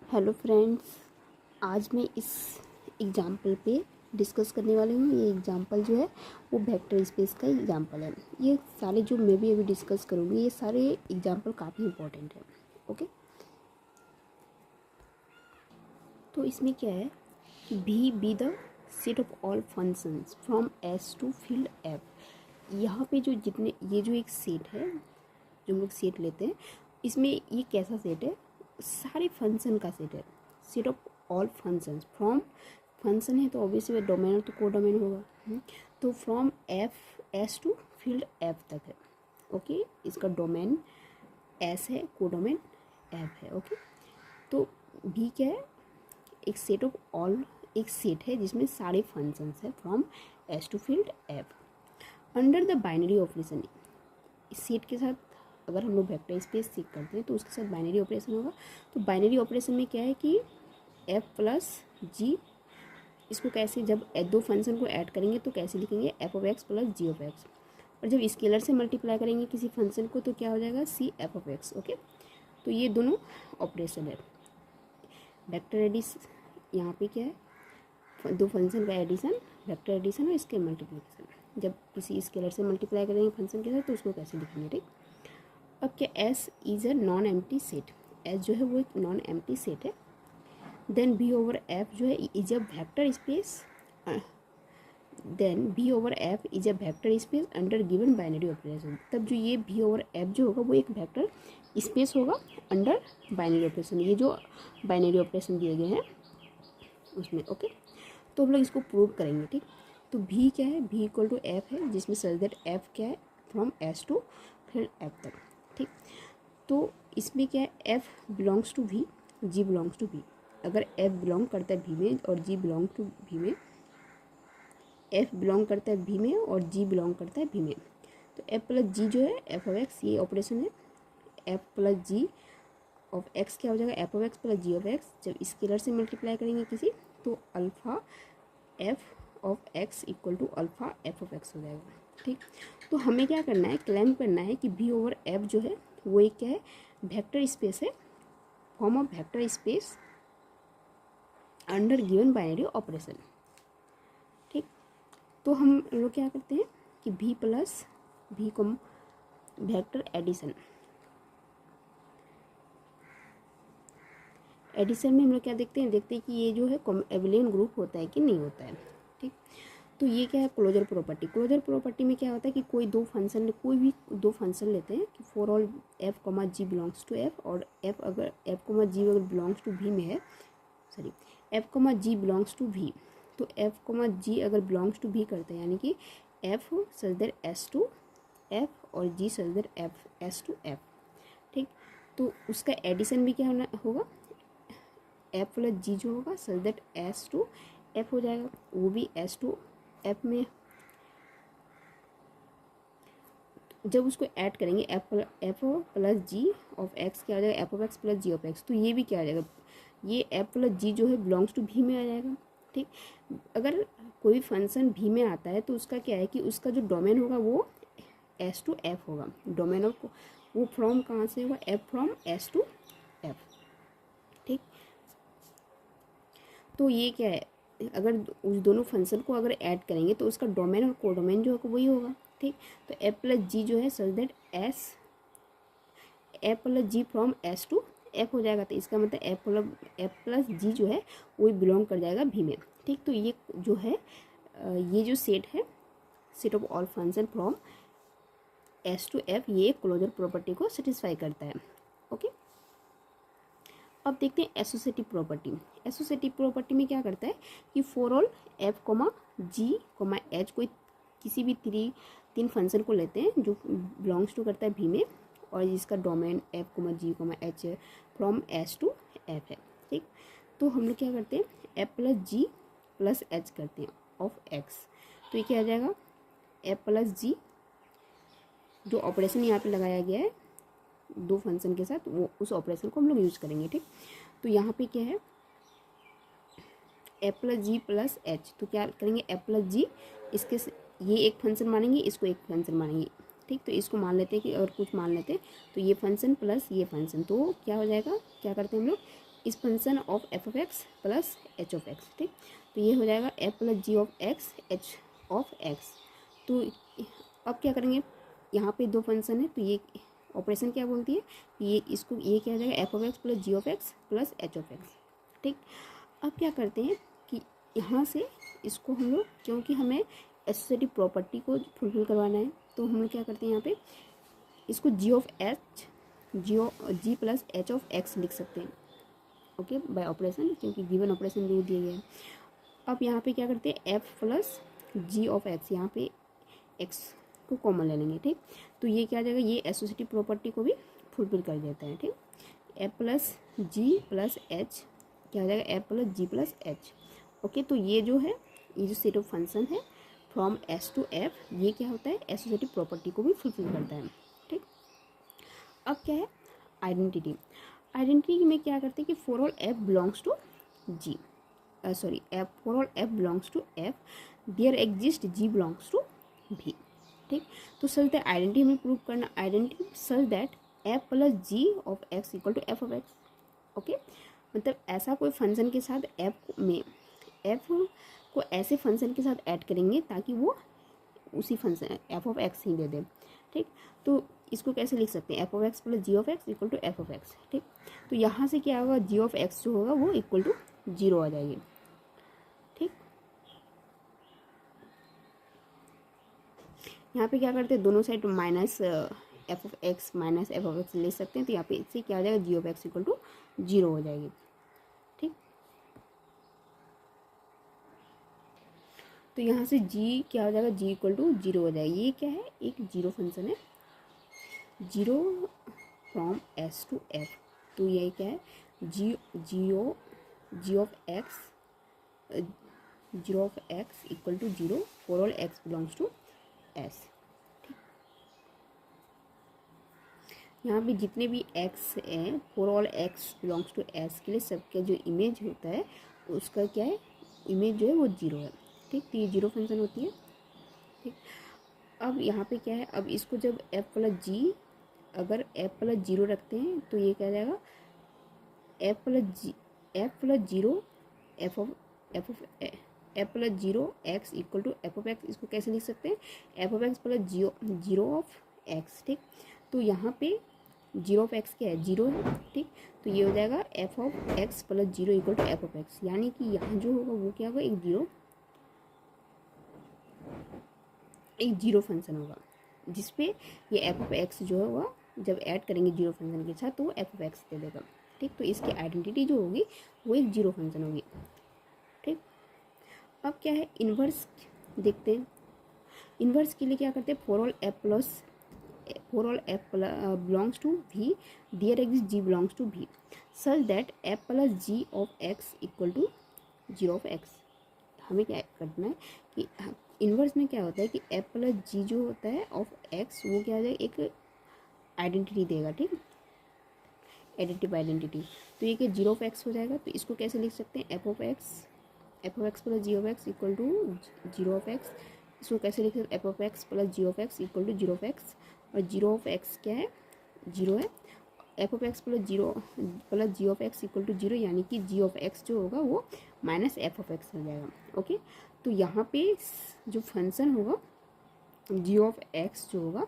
Hello friends, आज मैं इस एग्जाम्पल पे डिस्कस करने वाली हूँ। ये एग्जाम्पल जो है वो वेक्टर स्पेस का एग्जाम्पल है। ये सारे जो मैं भी अभी डिस्कस करूँगी, ये सारे एग्जाम्पल काफ़ी इंपॉर्टेंट है। ओके, तो इसमें क्या है कि भी B the set of all functions from S to field F. यहाँ पे जो जितने ये जो एक सेट है, जो हम लोग सेट लेते हैं, इसमें ये कैसा सेट है? सारे फंक्शन का सेट है। Set of all functions from, function है तो ऑब्वियसली डोमेन और तो को डोमेन होगा। तो from F S to field F तक है। ओके, इसका डोमेन एस है, को डोमेन एफ है। ओके, तो भी क्या है? एक सेट ऑफ ऑल, एक सेट है जिसमें सारे फंक्शंस है from S to field F under the binary operation. इस सेट के साथ अगर हम लोग वेक्टर स्पेस सीख करते हैं तो उसके साथ बाइनरी ऑपरेशन होगा। तो बाइनरी ऑपरेशन में क्या है कि एफ प्लस जी, इसको कैसे, जब दो फंक्शन को ऐड करेंगे तो कैसे लिखेंगे? F of x plus ji of x. और जब स्केलर से मल्टीप्लाई करेंगे किसी फंक्शन को तो क्या हो जाएगा? C F of x. Okay, तो ये दोनों ऑपरेशन है। वेक्टर एडिशन, यहाँ पे क्या है? दो फंक्शन का एडिशन, वेक्टर एडिशन और इसके मल्टीप्लिकेशन। जब किसी स्केलर से मल्टीप्लाई करेंगे फंक्शन के साथ तो उसको कैसे लिखेंगे? ठीक, अब क्या? S is a non empty set. S जो है वो एक नॉन एम्प्टी सेट है। देन बी ओवर एफ जो है is a vector space. Then B over F is a vector space under given binary operation. तब जो ये बी ओवर एफ जो होगा वो एक वेक्टर स्पेस होगा अंडर बाइनरी ऑपरेशन। ये जो बाइनरी ऑपरेशन दिए गए हैं उसमें। ओके, तो हम लोग इसको प्रूव करेंगे। ठीक, तो भी क्या है? भी इक्वल टू एफ है, जिसमें सच दैट एफ क्या है? फ्रॉम एस टू फिर एफ तक। ठीक, तो इसमें क्या है? एफ बिलोंग्स टू भी, जी बिलोंग्स टू भी। अगर एफ बिलोंग करता है भी में और जी बिलोंग टू भी में, एफ बिलोंग करता है भी में और जी बिलोंग करता है भी में, तो एफ प्लस जी जो है एफ ऑफ एक्स, ये ऑपरेशन है। F plus ji of x क्या हो जाएगा? F of x plus ji of x. जब स्केलर से मल्टीप्लाई करेंगे किसी तो alpha F of x equal to alpha F of x हो जाएगा। ठीक, तो हमें क्या करना है? क्लेम करना है कि भी ओवर एफ जो है वो एक क्या है? वेक्टर स्पेस है, form of vector space under given binary operation. ठीक, तो हम लोग क्या करते हैं कि भी प्लस भी को वेक्टर एडिशन, एडिशन में हम लोग क्या देखते हैं? देखते हैं कि ये जो है एबिलियन ग्रुप होता है कि नहीं होता है। ठीक, तो ये क्या है? Closure property. क्लोजर प्रॉपर्टी में क्या होता है कि कोई दो फंक्शन, कोई भी दो फंक्शन लेते हैं कि for all F comma G belongs to F, और एफ अगर एफ कॉमा जी अगर बिलोंग्स टू भी में है, sorry F comma G belongs to V, तो एफ कॉमा जी अगर बिलोंग्स टू भी करते हैं यानी कि F such that S to F और G such that F S to F. ठीक, तो उसका एडिशन भी क्या होना होगा? एफ प्लस जी जो होगा such that S to F हो जाएगा, वो भी एस टू एफ में। जब उसको ऐड करेंगे F plus ji of x क्या हो जाएगा? F of x plus ji of x. तो ये भी क्या आ जाएगा? ये एफ प्लस जी जो है बिलोंग्स टू भी में आ जाएगा। ठीक, अगर कोई फंक्शन भी में आता है तो उसका क्या है कि उसका जो डोमेन होगा वो एस टू एफ होगा। डोमेन ऑफ वो फ्रॉम कहाँ से होगा? F from S to F. ठीक, तो ये क्या है? अगर उस दोनों फंक्शन को अगर ऐड करेंगे तो उसका डोमेन और कोडोमेन जो है वही होगा। ठीक, तो एफ प्लस जी जो है such that F plus G from S to F हो जाएगा। तो इसका मतलब एफ प्लस जी जो है वो बिलोंग कर जाएगा भी में। ठीक, तो ये जो है ये जो सेट है, set of all function from S to F, ये क्लोजर प्रॉपर्टी को सेटिस्फाई करता है। ओके, अब देखते हैं एसोसिएटिव प्रॉपर्टी। एसोसिएटिव प्रॉपर्टी में क्या करता है कि for all F comma G comma H, कोई किसी भी तीन फंक्शन को लेते हैं जो बिलोंग्स टू करता है भी में और जिसका domain F comma G comma H from S to F है। ठीक, तो हम लोग क्या करते हैं? एफ प्लस जी प्लस एच करते हैं ऑफ एक्स। तो ये क्या आ जाएगा? एफ प्लस जी, जो ऑपरेशन यहाँ पे लगाया गया है दो फंक्शन के साथ, वो उस ऑपरेशन को हम लोग यूज करेंगे। ठीक, तो यहाँ पे क्या है? एफ प्लस जी प्लस एच। तो क्या करेंगे? एफ प्लस जी, इसके ये एक फंक्शन मानेंगे, इसको एक फंक्शन मानेंगे। ठीक, तो इसको मान लेते हैं कि और कुछ मान लेते हैं, तो ये फंक्शन प्लस ये फंक्शन, तो क्या हो जाएगा? क्या करते हैं हम लोग? इस function of F of x plus H of x. ठीक, तो ये हो जाएगा F plus ji of x H of x. तो अब क्या करेंगे, यहाँ पे दो फंक्शन है तो ये ऑपरेशन क्या बोलती है, ये इसको ये क्या हो जाएगा F of x plus ji of x plus H of x. ठीक, अब क्या करते हैं कि यहाँ से इसको हम लोग, क्योंकि हमें एसोसिएटिव प्रॉपर्टी को फुलफिल करवाना है, तो हम लोग क्या करते हैं यहाँ पे इसको G of H G plus H of x लिख सकते हैं। ओके, बाय ऑपरेशन, क्योंकि गिवन ऑपरेशन दे दिए गए हैं। अब यहाँ पे क्या करते हैं F plus ji of X, यहाँ पे एक्स को कॉमन ले लेंगे। ठीक, तो ये क्या आ जाएगा, ये एसोसिएटिव प्रॉपर्टी को भी फुलफिल कर देता है। ठीक, एफ प्लस जी प्लस एच क्या हो जाएगा एफ प्लस जी प्लस एच। ओके, तो ये जो है ये जो सेट ऑफ फंक्शन है फ्रॉम एस टू एफ, ये क्या होता है एसोसिएटिव प्रॉपर्टी को भी फुलफिल करता है। ठीक, अब क्या है आइडेंटिटी। आइडेंटिटी में क्या करते हैं कि for all F belongs to G, sorry F for all F belongs to F there exist G belongs to V. ठीक, तो सच दैट आइडेंटिटी में प्रूव करना, identity such that F plus ji of x equal to F of x. Okay, मतलब ऐसा कोई function के साथ F में एफ को ऐसे फंक्शन के साथ ऐड करेंगे ताकि वो उसी फंक्शन एफ ऑफ एक्स ही दे दे। ठीक, तो इसको कैसे लिख सकते हैं F of x plus ji of x equal to F of x. ठीक, तो यहाँ से क्या होगा जी ऑफ एक्स जो होगा वो इक्वल टू 0 आ जाएगी। ठीक, यहाँ पे क्या करते हैं दोनों side minus F of x minus F of x ले सकते हैं, तो यहाँ पे इससे क्या हो जाएगा g of x equal to 0 हो जाएगी। ठीक, तो यहाँ से जी क्या हो जाएगा जी इक्वल टू 0 हो जाएगी। ये क्या है एक जीरो फंक्शन है, zero from S to F, तो ये क्या है g of x zero of x equal to 0 for all x belongs to S. ठीक, यहाँ पे जितने भी एक्स हैं for all x belongs to S के लिए सबका जो इमेज होता है उसका क्या है इमेज जो है वो 0 है। ठीक, तो ये जीरो फंक्शन होती है। ठीक, अब यहाँ पे क्या है, अब इसको जब एफ प्लस जी अगर एफ प्लस 0 रखते हैं तो ये क्या आ जाएगा F plus zero F of F plus 0 x equal to F of x. इसको कैसे लिख सकते हैं F of x plus zero of x. ठीक, तो यहाँ पे जीरो ऑफ एक्स क्या है 0 है। ठीक, तो ये हो जाएगा F of x plus 0 equal to F of x, यानी कि यहाँ जो होगा वो क्या होगा एक जीरो फंक्शन होगा जिसपे ये एफ ऑफ एक्स जो होगा जब ऐड करेंगे जीरो फंक्शन के साथ तो वो एफ ऑफ एक्स दे देगा। ठीक, तो इसकी आइडेंटिटी जो होगी वो एक जीरो फंक्शन होगी। ठीक, अब क्या है इन्वर्स देखते हैं। इन्वर्स के लिए क्या करते हैं for all F belongs to V there exist G belongs to V such that F plus ji of x equal to 0 of x. हमें क्या करना है कि इन्वर्स में क्या होता है कि एफ प्लस जी जो होता है ऑफ एक्स वो क्या हो जाएगा एक आइडेंटिटी देगा। ठीक, एडिटिव आइडेंटिटी, तो ये क्या 0 ऑफ एक्स हो जाएगा। तो इसको कैसे लिख सकते हैं F of x plus ji of x equal to 0 of x. इसको कैसे लिख सकते हैं F of x plus ji of x equal to 0 of x, और 0 ऑफ एक्स क्या है 0 है। F of x plus ji of x equal to 0, यानी कि जी ऑफ एक्स जो होगा वो माइनस एफ ऑफ एक्स हो जाएगा। ओके, तो यहाँ पे जो फंक्शन होगा जी ऑफ एक्स जो होगा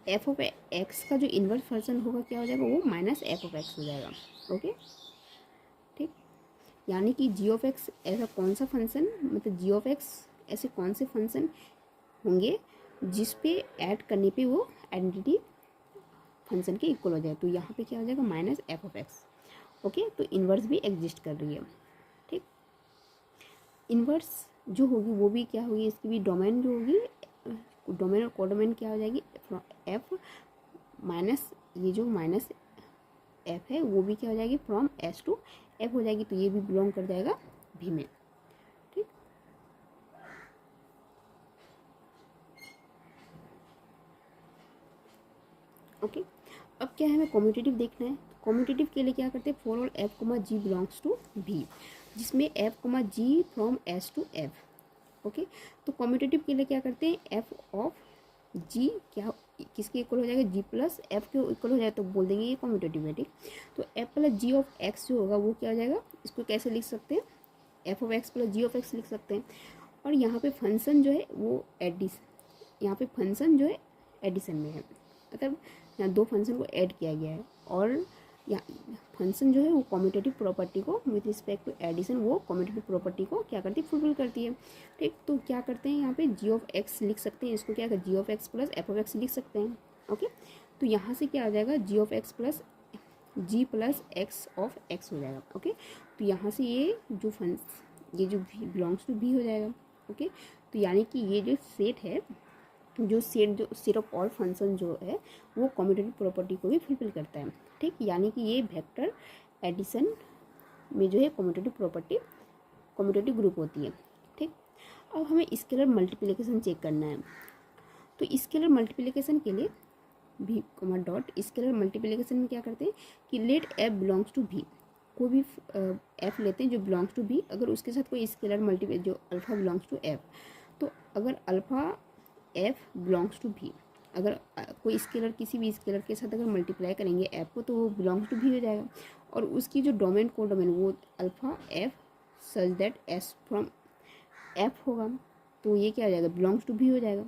एफ ऑफ एक्स का जो इन्वर्स फंक्शन होगा क्या हो जाएगा वो माइनस एफ ऑफ एक्स हो जाएगा। ओके, ठीक, यानी कि जी ऑफ एक्स ऐसा कौन सा फंक्शन, मतलब जी ऑफ एक्स ऐसे कौन से फंक्शन होंगे जिस पे ऐड करने पे वो आइडेंटिटी फंक्शन के इक्वल हो जाए। तो यहाँ पे क्या हो जाएगा minus F of x. Okay, तो इन्वर्स भी एग्जिस्ट कर रही है। ठीक, इन्वर्स जो होगी वो भी क्या होगी, इसकी भी डोमेन जो होगी डोमेन और कोडोमेन क्या हो जाएगी एफ माइनस ये जो माइनस एफ है वो भी क्या हो जाएगी फ्रॉम एस टू एफ हो जाएगी, तो ये भी बिलोंग कर जाएगा भी में। ठीक, ओके, अब क्या है हमें कम्यूटेटिव देखना है। कम्यूटेटिव के लिए क्या करते हैं for all F comma G belongs to V, जिसमें F comma G from S to F. Okay, तो कम्यूटेटिव के लिए क्या करते हैं एफ ऑफ जी क्या किसके इक्वल हो जाएगा, जी प्लस एफ के इक्वल हो जाएगा, तो बोल देंगे ये कम्यूटेटिव है। ठीक, तो F plus ji of x जो होगा वो क्या हो जाएगा, इसको कैसे लिख सकते हैं, F of x plus ji of x लिख सकते हैं। और यहाँ पे फंक्शन जो है वो यहाँ पे फंक्शन जो है एडिशन में है, मतलब यहाँ दो फंक्शन को ऐड किया गया है, और यहाँ फंक्शन जो है वो कम्यूटेटिव प्रॉपर्टी को विथ रिस्पेक्ट टू एडिशन, वो कम्यूटेटिव प्रॉपर्टी को क्या करती है, फुलफिल करती है। ठीक, तो क्या करते हैं यहाँ पे जी ऑफ एक्स लिख सकते हैं, इसको क्या कर g of x plus f of x लिख सकते हैं। ओके, तो यहाँ से क्या आ जाएगा, g of x plus ji plus x of x हो जाएगा। ओके, तो यहाँ से ये जो बिलोंग्स टू बी हो जाएगा। ओके, तो यानी कि ये जो सेट है, जो सेट ऑफ ऑल फंक्शन जो है वो कम्यूटेटिव प्रॉपर्टी को भी फुलफिल करता है। ठीक, यानी कि ये वेक्टर एडिशन में जो है कम्यूटेटिव प्रॉपर्टी, कम्यूटेटिव ग्रुप होती है। ठीक, अब हमें स्केलर मल्टीप्लिकेशन चेक करना है। तो स्केलर मल्टीप्लिकेशन के लिए भी डॉट, स्केलर मल्टीप्लिकेशन में क्या करते हैं कि लेट एफ बिलोंग्स टू भी, कोई भी एफ लेते हैं जो बिलोंग्स टू बी, अगर उसके साथ कोई स्केलर जो अल्फा बिलोंग्स टू एफ, तो अगर अल्फा एफ बिलोंग्स टू भी, अगर कोई स्केलर किसी भी स्केलर के साथ अगर मल्टीप्लाई करेंगे एफ को, तो वो बिलोंग्स टू भी हो जाएगा, और उसकी जो डोमेन को डोमेन वो alpha F such that S from F होगा, तो ये क्या हो जाएगा, बिलोंग्स टू भी हो जाएगा।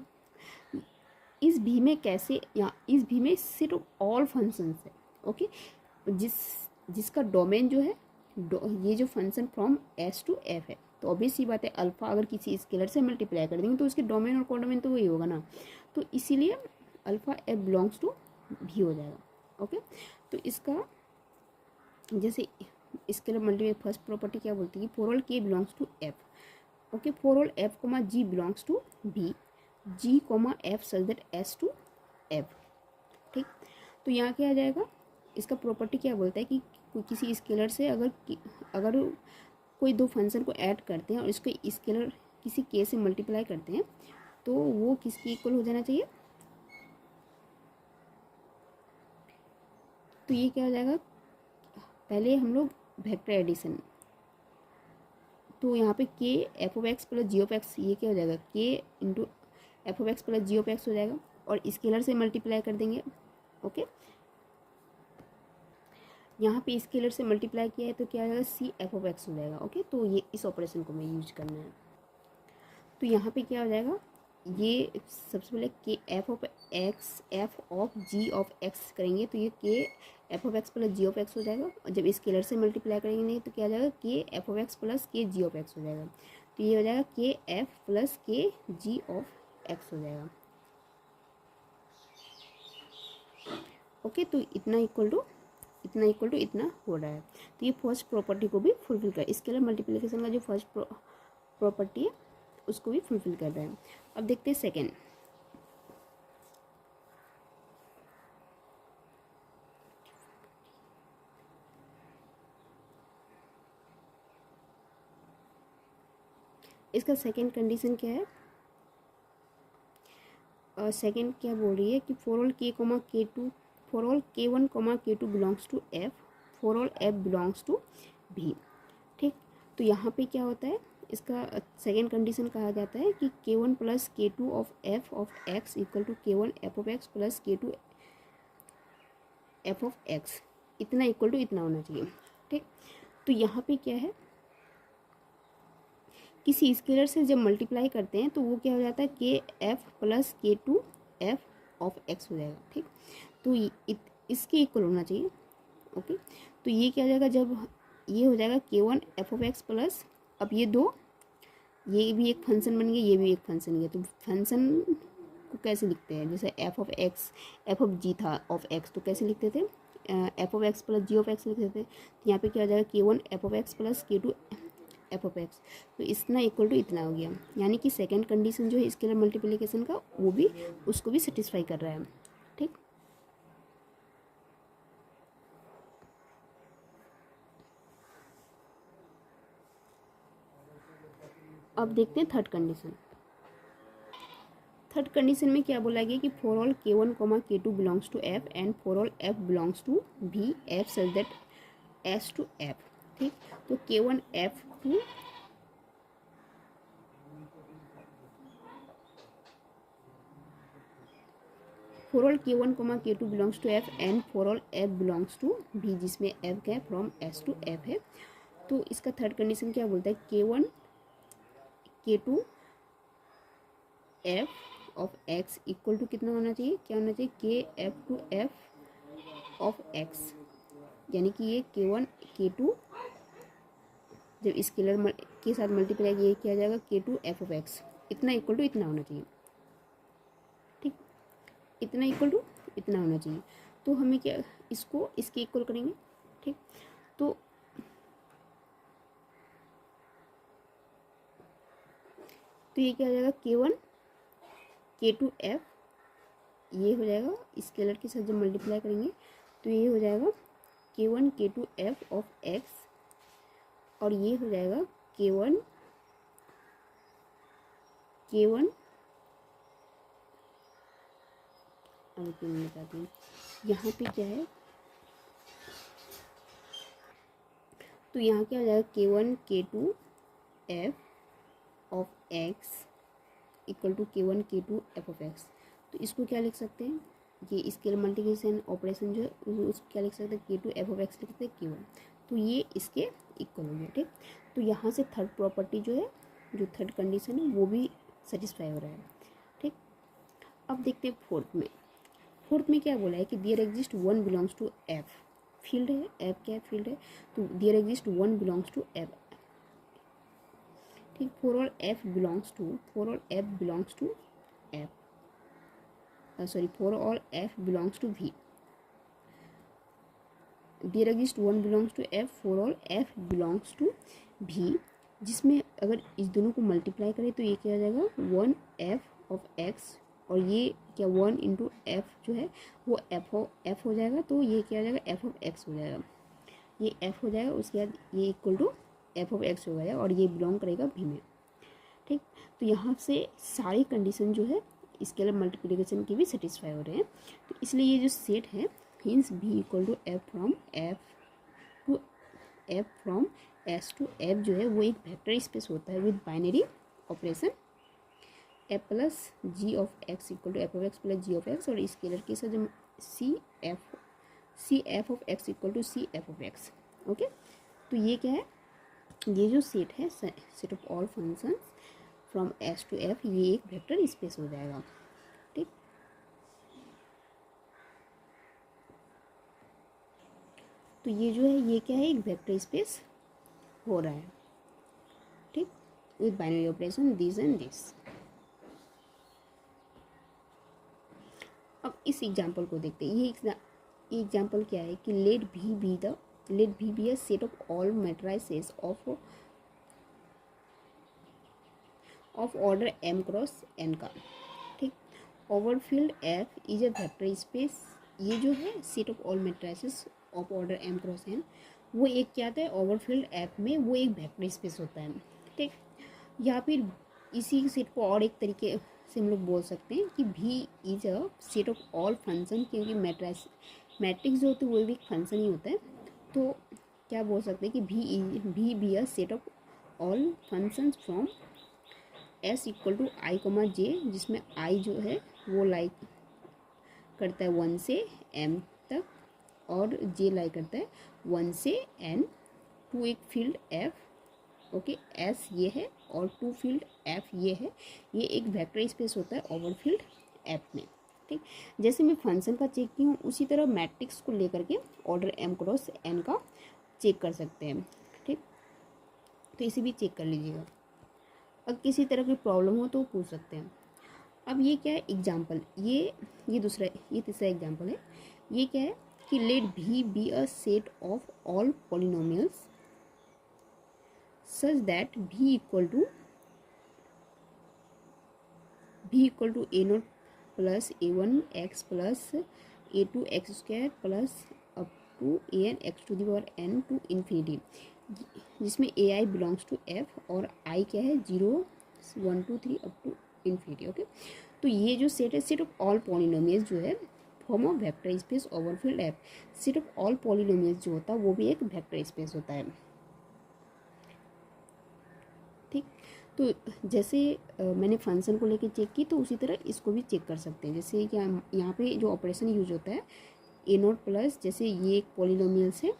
इस भी में कैसे, या इस भी में सेट ऑफ ऑल फंक्शंस है। ओके, जिसका डोमेन जो है ये जो function from S to F है, तो ऑब्वियस सी बात है अल्फा अगर किसी स्केलर से मल्टीप्लाई कर देंगे तो उसके डोमेन और कोडोमेन तो वही होगा ना, तो इसीलिए अल्फा एफ बिलोंग्स टू भी हो जाएगा। ओके, तो इसका जैसे स्केलर मल्टीप्लाई फर्स्ट प्रॉपर्टी क्या बोलती है, for all K belongs to F. Okay, for all F comma G belongs to B, G comma F such that S to F. ठीक, तो यहाँ क्या आ जाएगा, इसका प्रॉपर्टी क्या बोलता है कि किसी स्केलर से अगर कोई दो फंक्शन को ऐड करते हैं और इसको स्केलर किसी के से मल्टीप्लाई करते हैं, तो वो किसकी इक्वल हो जाना चाहिए, तो ये क्या हो जाएगा, पहले हम लोग वेक्टर एडिशन, तो यहाँ पे K F of x plus ji of x, ये क्या हो जाएगा, K into F of x plus ji of x हो जाएगा, और स्केलर से मल्टीप्लाई कर देंगे। ओके, यहाँ पे स्केलर से मल्टीप्लाई किया है तो क्या हो जाएगा, सी एफ ऑफ एक्स हो जाएगा। ओके, तो ये इस ऑपरेशन को मैं यूज करना है, तो यहाँ पे क्या हो जाएगा, ये सबसे पहले K F of x F of G of x करेंगे, तो ये K F of x plus ji of x हो जाएगा, और जब स्केलर से मल्टीप्लाई करेंगे नहीं तो क्या हो जाएगा, के एफ ऑफ एक्स प्लस के जी ऑफ एक्स हो जाएगा, तो ये हो जाएगा के एफ प्लस के जी ऑफ एक्स हो जाएगा। ओके, तो इतना इक्वल टू इतना हो रहा है, तो ये फर्स्ट प्रॉपर्टी को भी फुलफिल कर, स्केलर मल्टीप्लिकेशन का जो फर्स्ट प्रॉपर्टी है उसको भी फुलफिल कर रहा है। अब देखते हैं सेकेंड। इसका सेकेंड कंडीशन क्या है, सेकेंड क्या बोल रही है कि फॉर ऑल के कोमा के टू, फॉर ऑल के वन कोमा के two belongs to F, for all F belongs to V. ठीक, तो यहाँ पे क्या होता है, इसका सेकेंड कंडीशन कहा जाता है कि k one plus k two of x equal to k one f of x plus k two F of x, इतना इक्वल टू इतना होना चाहिए। ठीक, तो यहाँ पे क्या है, किसी स्केलर से जब मल्टीप्लाई करते हैं तो वो क्या हो जाता है, के F plus k two F of x हो जाएगा। ठीक, तो इसके इक्वल होना चाहिए। ओके, तो ये क्या हो जाएगा, जब ये हो जाएगा k one f of x plus, अब ये दो, ये भी एक फंक्शन बन गया, ये भी एक फंक्शन गया, तो फंक्शन को कैसे लिखते हैं, जैसे f of x F of g था ऑफ एक्स, तो कैसे लिखते थे, f of x plus ji of x लिखते थे, तो यहाँ पे क्या हो जाएगा, k one f of x plus k two F of x, तो इतना इक्वल टू इतना हो गया, यानी कि सेकेंड कंडीशन जो है स्केलर मल्टीप्लिकेशन का वो भी उसको भी सेटिस्फाई कर रहा है। ठीक, अब देखते हैं थर्ड कंडीशन। थर्ड कंडीशन में क्या बोला गया कि फॉर ऑल के वन कोमा के two belongs to F and for all F belongs to V f such that S to F. ठीक, तो k one f two for all K1 K2 belongs to F and for all F belongs to V, जिसमें F क्या है from S to F है। तो इसका third condition क्या बोलता है, K1 K2 F of X equal to कितना होना चाहिए, क्या होना चाहिए, KF to F of X, यानी कि ये K1 K2 जब स्केलर के साथ मल्टीप्लाई ये किया जाएगा K2 F ऑफ X, इतना इक्वल टू इतना होना चाहिए। ठीक, इतना इक्वल टू इतना होना चाहिए। तो हमें क्या, इसको इसके इक्वल करेंगे। ठीक, तो ये क्या हो जाएगा, K1 K2 F, ये हो जाएगा स्केलर के साथ जब मल्टीप्लाई करेंगे तो ये हो जाएगा K1 K2 F of X, और ये हो जाएगा K1 बताती हूँ यहाँ पे क्या है, तो यहाँ क्या हो जाएगा K1 K2 F of X equal to K1 K2 F of X। तो इसको क्या लिख सकते हैं, ये स्केलर मल्टीप्लिकेशन ऑपरेशन जो है उसको क्या लिख सकते हैं, K2 F ऑफ X लिख सकते हैं K1, तो ये इसके इक्वल हो गया। ठीक, तो यहाँ से थर्ड प्रॉपर्टी जो है, जो थर्ड कंडीशन है वो भी सेटिस्फाई हो रहा है। ठीक, अब देखते हैं फोर्थ में क्या बोला है कि there exist one belongs to F, field है, F क्या है, फील्ड है, तो there exist one belongs to F। ठीक, for all F belongs to F, sorry for all F belongs to V, there exist one belongs to F for all F belongs to V, जिसमें अगर इस दोनों को multiply करें तो ये क्या हो जाएगा, 1F ऑफ X, और ये क्या 1 इंटू F जो है वो F हो जाएगा, तो ये क्या हो जाएगा, F ऑफ X हो जाएगा, ये F हो जाएगा, उसके बाद ये equal to F of X हो गया, और ये बिलोंग करेगा V में। ठीक, तो यहाँ से सारी कंडीशन जो है स्केलर मल्टीप्लिकेशन की भी सेटिस्फाई हो रहे हैं। तो इसलिए ये जो सेट है hence B equal to F from S to F जो है वो एक वेक्टर स्पेस होता है with binary operation F plus G of X equal to F of X plus G of X, और स्केलर के साथ जब C F of X equal to C F of X। Okay, तो ये क्या है, ये जो सेट है, set of all functions from S to F, ये एक वेक्टर स्पेस हो जाएगा। ठीक, तो ये जो है ये क्या है, एक वेक्टर स्पेस हो रहा है। ठीक, with binary operation this and this. अब इस एग्जाम्पल को देखते हैं। ये एग्जाम्पल क्या है कि लेट भी B a set of all matrices of order m cross n का। ठीक, ओवरफील्ड F is a vector space, ये जो है set of all matrices of order m cross n, वो एक क्या आता है, ओवरफील्ड F में वो एक वेक्टर स्पेस होता है। ठीक, या फिर इसी सेट को और एक तरीके से हम लोग बोल सकते हैं कि V is a set of all function, क्योंकि मैट्रिक्स जो होती है वो भी एक फंक्शन ही होता है। तो क्या बोल सकते हैं कि V be a set of all functions from S equal to I comma J, जिसमें I जो है वो लाइक करता है 1 से M तक, और J लाइक करता है 1 से N, टू एक फील्ड F। ओके, S ये है और टू फील्ड F ये है, ये एक वेक्टर स्पेस होता है ओवरफील्ड F में। ठीक, जैसे मैं फंक्शन का चेक की हूँ उसी तरह मैट्रिक्स को लेकर के ऑर्डर m क्रॉस n का चेक कर सकते हैं। ठीक, तो इसे भी चेक कर लीजिएगा, अब किसी तरह की प्रॉब्लम हो तो पूछ सकते हैं। अब ये क्या है एग्जाम्पल, ये तीसरा एग्जाम्पल है। ये क्या है कि लेट भी B a set of all polynomials such that v equal to a0 plus a1 x plus a2 x square plus up to an x to the power n to infinity, जिसमें ai belongs to f और i क्या है 0 1 2 3 up to infinity. Okay, तो ये जो set है set of all polynomials जो है form of vector space over field F. Set of all polynomials जो होता है वो भी एक वेक्टर स्पेस होता है। ठीक, तो जैसे मैंने फंक्शन को लेके चेक की, तो उसी तरह इसको भी चेक कर सकते हैं। जैसे कि हम यहाँ पे जो ऑपरेशन यूज होता है ए नॉट प्लस, जैसे ये एक पॉलिनोमियल्स है,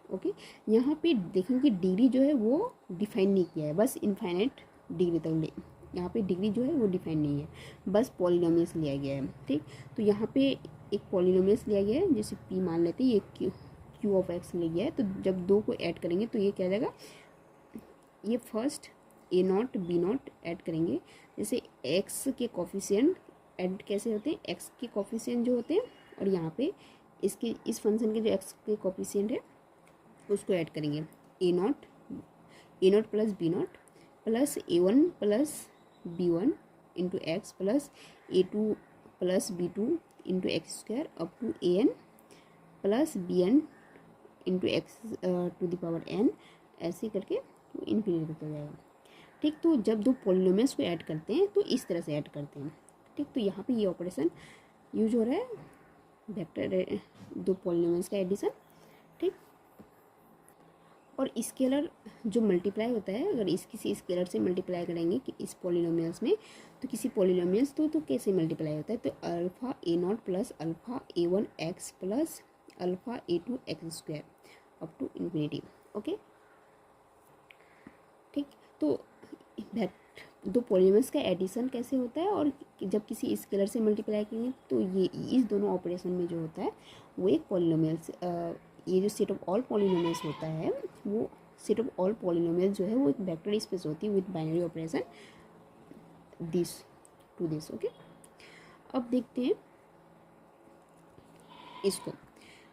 ओके। यहाँ पे देखेंगे कि डिग्री जो है वो डिफाइन नहीं किया है, बस इनफाइनाइट डिग्री तक ले, यहाँ पे डिग्री जो है वो डिफाइन नहीं है, बस पॉलिनोमियल्स लिया गया है, ठीक। तो यहाँ पे एक पॉलिनोमियल्स लिया गया है, जैसे पी मान लेते हैं, ये क्यू ऑफ एक्स लिया गया है। तो जब दो को ऐड करेंगे तो ये क्या जाएगा, ये first A not be not add करेंगे। जैसे एक्स के कोफिशिएंट ऐड कैसे होते हैं, एक्स के कोफिशिएंट जो होते हैं, और यहाँ पे इसके इस फंक्शन के जो एक्स के कोफिशिएंट है उसको ऐड करेंगे। A naught plus b naught plus a one plus b one into x plus a two plus b two into x square up to a n plus b n into x to the power n, ऐसे करके वो infinity तक जाएगा, ठीक। तो जब दो polynomials को ऐड करते हैं तो इस तरह से ऐड करते हैं, ठीक। तो यहाँ पे ये ऑपरेशन यूज हो रहा है, वेक्टर दो पॉलिनोमियल्स का एडिशन, ठीक। और स्केलर जो मल्टीप्लाई होता है, अगर इस किसी स्केलर से मल्टीप्लाई करेंगे कि इस पॉलिनोमियल्स में, तो किसी पॉलिनोमियल्स तो कैसे मल्टीप्लाई होता है, तो alpha a naught plus alpha a one x plus alpha a two x square up to infinity, okay, ठीक। तो दो पॉलिनोमियल्स का एडिशन कैसे होता है, और जब किसी स्केलर से मल्टीप्लाई करेंगे तो ये इस दोनों ऑपरेशन में जो होता है वो एक पॉलिनोमियल्स, ये जो सेट ऑफ ऑल पॉलिनोमियल्स होता है, वो सेट ऑफ ऑल पॉलिनोमियल्स जो है वो एक वेक्टर स्पेस होती है with binary operation this to this, okay. अब देखते हैं इसको,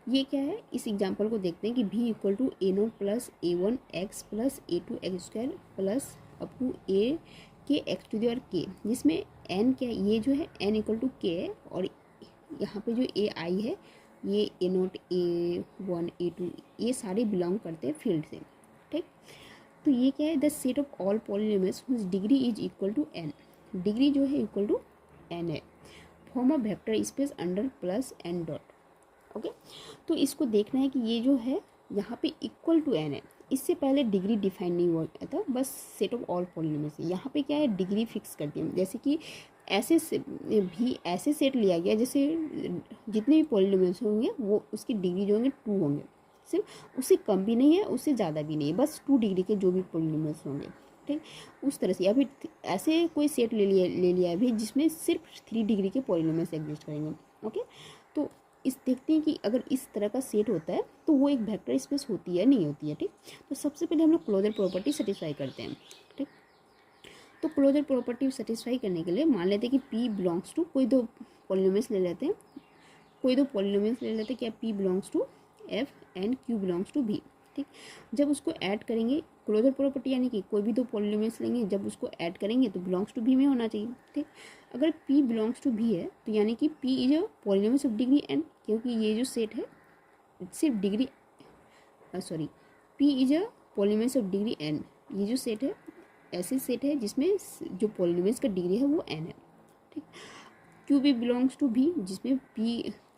ये क्या है, इस एग्जांपल को देखते हैं कि P equal to a naught plus a one x plus a two x square plus up to a k x to the power के, जिसमें एन क्या है, ये जो है एन इक्वल टू के है, और यहाँ पे जो ए आई है, ये a naught a one a two, ये सारे बिलोंग करते हैं फील्ड से, ठीक। तो ये क्या है, the set of all polynomials whose degree is equal to n, degree जो है इक्वल टू एन है, form a vector space under plus n dot, okay. तो इसको देखना है कि ये जो है यहाँ पे इक्वल टू एन है, इससे पहले डिग्री डिफाइन नहीं हुआ था, बस सेट ऑफ ऑल पॉलिनोमियल्स, यहाँ पे क्या है, डिग्री फिक्स कर दिया। जैसे कि ऐसे भी ऐसे सेट लिया गया, जैसे जितने भी पॉलिनोमियल्स होंगे वो उसकी डिग्री जो होंगे 2 होंगे, सिर्फ उससे कम भी नहीं है उससे ज़्यादा भी नहीं है, बस 2 डिग्री के जो भी पॉलिनोमियल्स होंगे, ठीक। उस तरह से, या फिर ऐसे कोई सेट ले लिया है भी जिसमें सिर्फ 3 डिग्री के पॉलिनोमियल्स एग्जिस्ट करेंगे, ओके। तो इस देखते हैं कि अगर इस तरह का सेट होता है तो वो एक वेक्टर स्पेस होती है नहीं होती है, ठीक। तो सबसे पहले हम लोग क्लोजर प्रॉपर्टी सेटिस्फाई करते हैं, ठीक। तो क्लोजर प्रॉपर्टी सेटिस्फाई करने के लिए मान लेते हैं कि P बिलोंग्स टू कोई दो पॉलिनोमियल्स ले लेते हैं, क्या P belongs to F and Q belongs to V, ठीक। जब उसको ऐड करेंगे, क्लोजर प्रॉपर्टी यानी कि कोई भी दो पॉलिनोमियल्स लेंगे, जब उसको ऐड करेंगे तो बिलोंग्स टू V में होना चाहिए, ठीक। अगर P बिलोंग्स टू V है तो यानी कि P is a polynomials of degree n, क्योंकि ये जो सेट है सिर्फ degree P is a polynomials of degree n, ये जो सेट है ऐसे सेट है जिसमें जो पॉलिनोमियल्स का डिग्री है वो n है, ठीक। Q भी बिलोंग्स टू V, जिसमें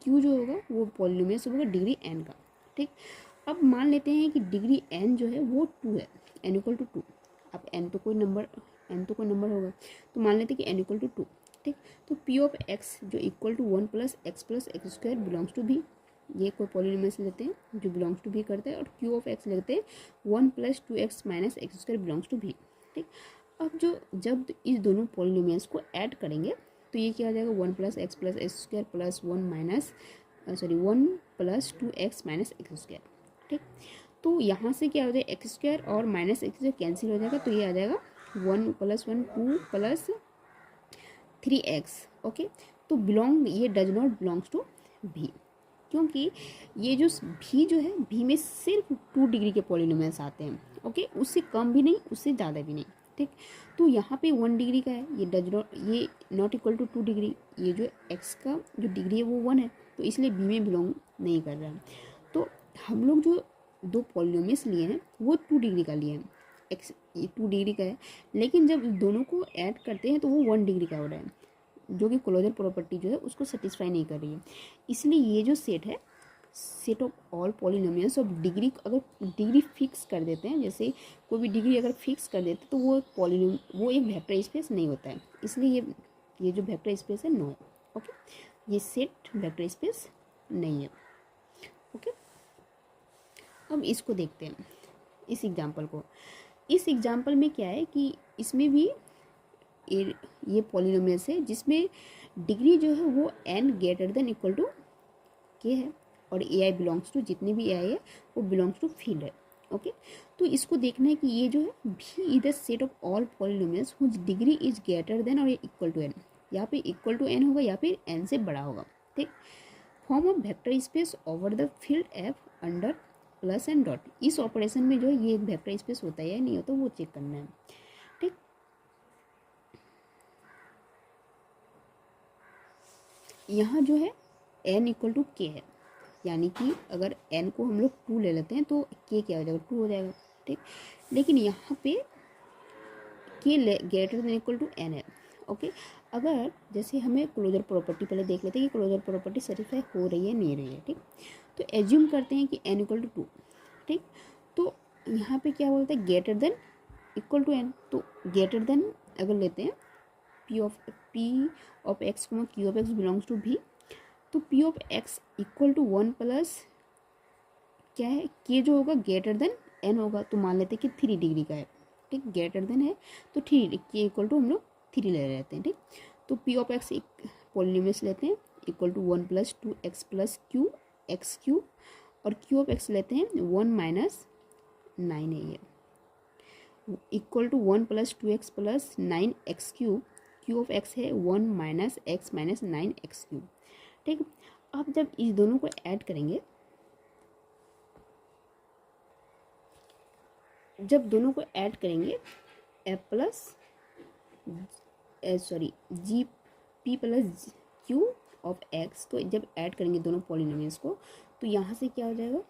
Q जो होगा वो पॉलिनोमियल्स होगा डिग्री n का, ठीक। अब मान लेते हैं कि डिग्री n जो है वो 2 है, n इक्वल टू 2। अब n तो कोई नंबर होगा, तो मान लेते हैं कि n इक्वल टू 2, ठीक। तो P ऑफ x जो equal to 1 plus x square belongs to V, ये कोई पॉलिनोमियल्स लेते हैं जो बिलोंग्स टू V करता है, और Q ऑफ x लेते हैं 1 plus 2x minus x square belongs to V, ठीक। अब जब इस दोनों पॉलिनोमियल्स को ऐड करेंगे तो ये क्या आ जाएगा, 1 plus x square plus 1 plus 2x minus x square, ठीक। तो यहाँ से क्या हो जाएगा, एक्स स्क्वायर और माइनस एक्स स्क्वायर कैंसिल हो जाएगा, तो ये आ जाएगा 1 प्लस 1 2 प्लस 3x, ओके। तो ये does not belongs to V, क्योंकि ये जो V जो है, V में सिर्फ 2 डिग्री के पॉलिनोमियल्स आते हैं, ओके। उससे कम भी नहीं उससे ज़्यादा भी नहीं, ठीक। तो यहाँ पे 1 डिग्री का है, ये नॉट इक्वल टू 2 डिग्री, ये जो x का जो डिग्री है वो 1 है, तो इसलिए B में बिलोंग नहीं कर रहा है। तो हम लोग जो दो पॉलिनोमियल्स लिए हैं वो 2 डिग्री का लिए हैं, x ये 2 डिग्री का है, लेकिन जब दोनों को ऐड करते हैं तो वो 1 डिग्री का हो रहा है, जो कि क्लोजर प्रॉपर्टी जो है उसको सेटिस्फाई नहीं कर रही है। इसलिए ये जो सेट है set of all polynomials of degree, अगर डिग्री फिक्स कर देते हैं, जैसे कोई भी डिग्री अगर फिक्स कर देते हैं तो वो एक वेक्टर स्पेस नहीं होता है, इसलिए ये जो वेक्टर स्पेस है नो है। ओके, ये सेट वेक्टर स्पेस नहीं है। ओके, अब इसको देखते हैं, इस एग्जांपल को। इस एग्जांपल में क्या है कि इसमें भी ये पॉलिनोमियल्स है जिसमें डिग्री जो है वो n greater than equal to k है, और ए आई बिलोंग्स टू, जितने भी ए आई है वो बिलोंग्स टू फील्ड है। ओके, तो इसको देखना है कि ये जो है V is the set of all polynomials whose degree is greater than और इक्वल टू n, यहाँ पे इक्वल टू n होगा या फिर n से बड़ा होगा। ठीक, form of vector space over the field F under plus and dot. इस ऑपरेशन में जो है ये एक वेक्टर स्पेस होता है या नहीं होता वो चेक करना है। ठीक, यहाँ जो है n इक्वल टू के है, यानी कि अगर n को हम लोग 2 ले लेते हैं तो k क्या हो जाएगा, 2 हो जाएगा। ठीक, लेकिन यहाँ पे k greater than equal to n है। ओके, अगर जैसे हमें क्लोजर प्रॉपर्टी पहले देख लेते हैं कि क्लोजर प्रॉपर्टी सेटिस्फाई हो रही है नहीं रही है। ठीक, तो एज्यूम करते हैं कि n इक्वल टू 2। ठीक, तो यहाँ पे क्या बोलता है, greater than equal to n, तो ग्रेटर देन अगर लेते हैं p of x q of x belongs to v, तो p of x equal to 1 plus क्या है, k जो होगा ग्रेटर देन n होगा, तो मान लेते हैं कि 3 डिग्री का है। ठीक, ग्रेटर देन है तो 3, k इक्वल टू हम लोग 3 ले लेते हैं। ठीक, तो p ऑफ x एक पॉलिनोमियल्स लेते हैं equal to 1 plus 2x plus q x q, और q ऑफ x लेते हैं 1 माइनस 9 है ये, equal to 1 plus 2x plus 9x cube, q of x है 1 minus x minus 9x cube. ठीक, अब जब इस दोनों को ऐड करेंगे, जब दोनों को ऐड करेंगे f plus G P plus Q of x, तो जब ऐड करेंगे दोनों पॉलिनोमियल्स को तो यहाँ से क्या हो जाएगा,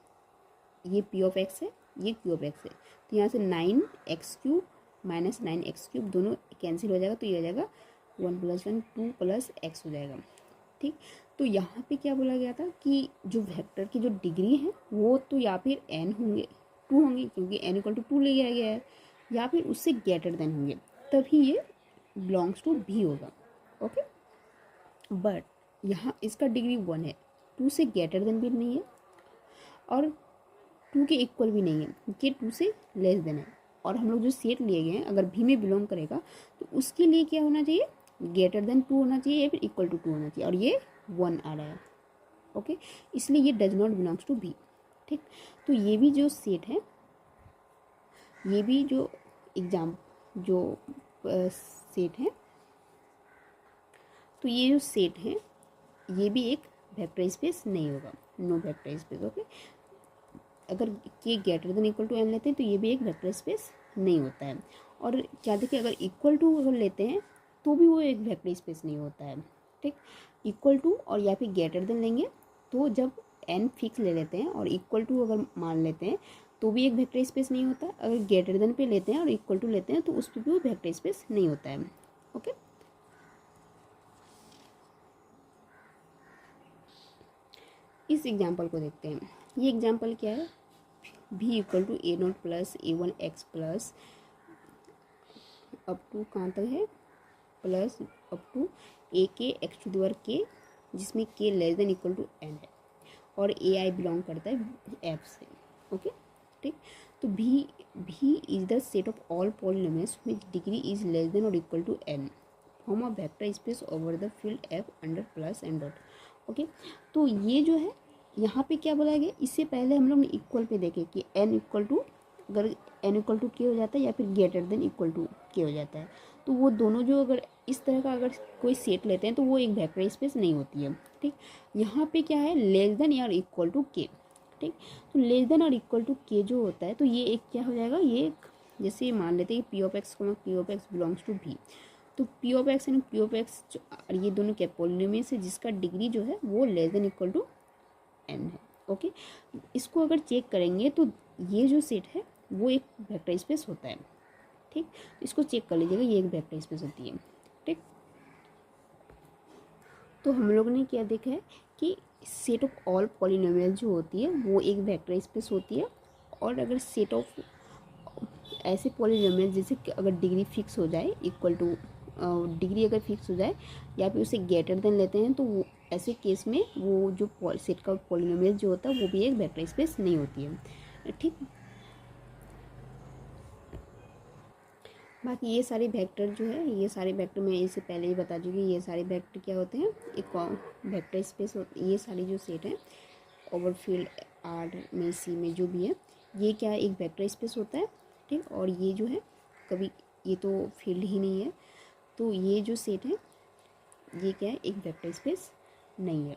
ये p ऑफ x है ये q ऑफ x है, तो यहाँ से 9x cube minus 9x cube दोनों कैंसिल हो जाएगा, तो ये हो जाएगा 1 प्लस 1 2 प्लस x हो जाएगा। ठीक, तो यहाँ पे क्या बोला गया था कि जो वेक्टर की जो डिग्री है वो तो या फिर n होंगे 2 होंगे, क्योंकि n इक्वल टू 2 ले लिया गया है, या फिर उससे ग्रेटर देन होंगे, तभी ये बिलोंग्स टू भी होगा। ओके, बट यहाँ इसका डिग्री 1 है, 2 से ग्रेटर देन भी नहीं है और 2 के इक्वल भी नहीं है, ये 2 से लेस देन है, और हम लोग जो सेट लिए गए हैं अगर भी में बिलोंग करेगा तो उसके लिए क्या होना चाहिए, ग्रेटर देन 2 होना चाहिए या फिर इक्वल टू 2 होना चाहिए, और ये 1 आ रहा है। ओके, इसलिए ये does not belongs to V. ठीक, तो ये भी जो सेट है, ये भी जो सेट है, तो ये जो सेट है ये भी एक वेक्टर स्पेस नहीं होगा, नो वेक्टर स्पेस। ओके, अगर k greater than equal to n लेते हैं तो ये भी एक वेक्टर स्पेस नहीं होता है, और क्या देखिए अगर इक्वल टू अगर लेते हैं तो भी वो एक वेक्टर स्पेस नहीं होता है। ठीक, इक्वल टू और या फिर ग्रेटर देन लेंगे तो जब n फिक्स ले लेते हैं और इक्वल टू अगर मान लेते हैं तो भी एक वेक्टर स्पेस नहीं होता, अगर ग्रेटर देन पे लेते हैं और इक्वल टू लेते हैं तो उस पर भी वो वेक्टर स्पेस नहीं होता है। ओके, इस एग्जाम्पल को देखते हैं। ये एग्जाम्पल क्या है, V equal to a0 plus a1x plus up to कहाँ तक है, plus up to a k x to the power k, जिसमें k less than equal to n है, और ए आई बिलोंग करता है f से। ओके, ठीक, तो P is the set of all polynomials which degree is less than और equal to n, form of vector space over the field f under plus and dot. Okay, तो ये जो है यहाँ पे क्या बोला गया, इससे पहले हम लोग ने इक्वल पे देखे कि n इक्वल टू, अगर n इक्वल टू के हो जाता है या फिर ग्रेटर देन इक्वल टू के हो जाता है, तो वो दोनों जो अगर इस तरह का अगर कोई सेट लेते हैं तो वो एक वेक्टर स्पेस नहीं होती है। ठीक, यहाँ पे क्या है, लेस देन या इक्वल टू के। ठीक, तो लेस देन और इक्वल टू के जो होता है तो ये एक क्या हो जाएगा, ये एक जैसे मान लेते हैं कि p of x q of x belongs to V, तो p of x and q of x ये दोनों क्या पॉलिनोमियल्स है जिसका डिग्री जो है वो less than equal to n है। ओके, इसको अगर चेक करेंगे तो ये जो सेट है वो एक वेक्टर स्पेस होता है। ठीक, इसको चेक कर लीजिएगा, ये एक वेक्टर स्पेस होती है। ठीक, तो हम लोग ने क्या देखा है कि सेट ऑफ ऑल पॉलिनोमियल जो होती है वो एक वेक्टर स्पेस होती है, और अगर सेट ऑफ ऐसे पॉलिनोमियल जैसे कि अगर डिग्री फिक्स हो जाए इक्वल टू डिग्री अगर फिक्स हो जाए या फिर उसे ग्रेटर देन लेते हैं, तो वो ऐसे केस में वो जो सेट का पॉलिनोमियल जो होता है वो भी एक वेक्टर स्पेस नहीं होती है। ठीक। बाकी ये सारे वेक्टर जो है, ये सारे वेक्टर मैं इससे पहले ही बता चुकी, ये सारे वेक्टर क्या होते हैं, एक वेक्टर स्पेस होते। ये सारी जो सेट है ओवरफील्ड आर में सी में जो भी है, ये क्या है, एक वेक्टर स्पेस होता है। ठीक। और ये जो है कभी, ये तो फील्ड ही नहीं है, तो ये जो सेट है ये क्या है, एक वेक्टर स्पेस नहीं है।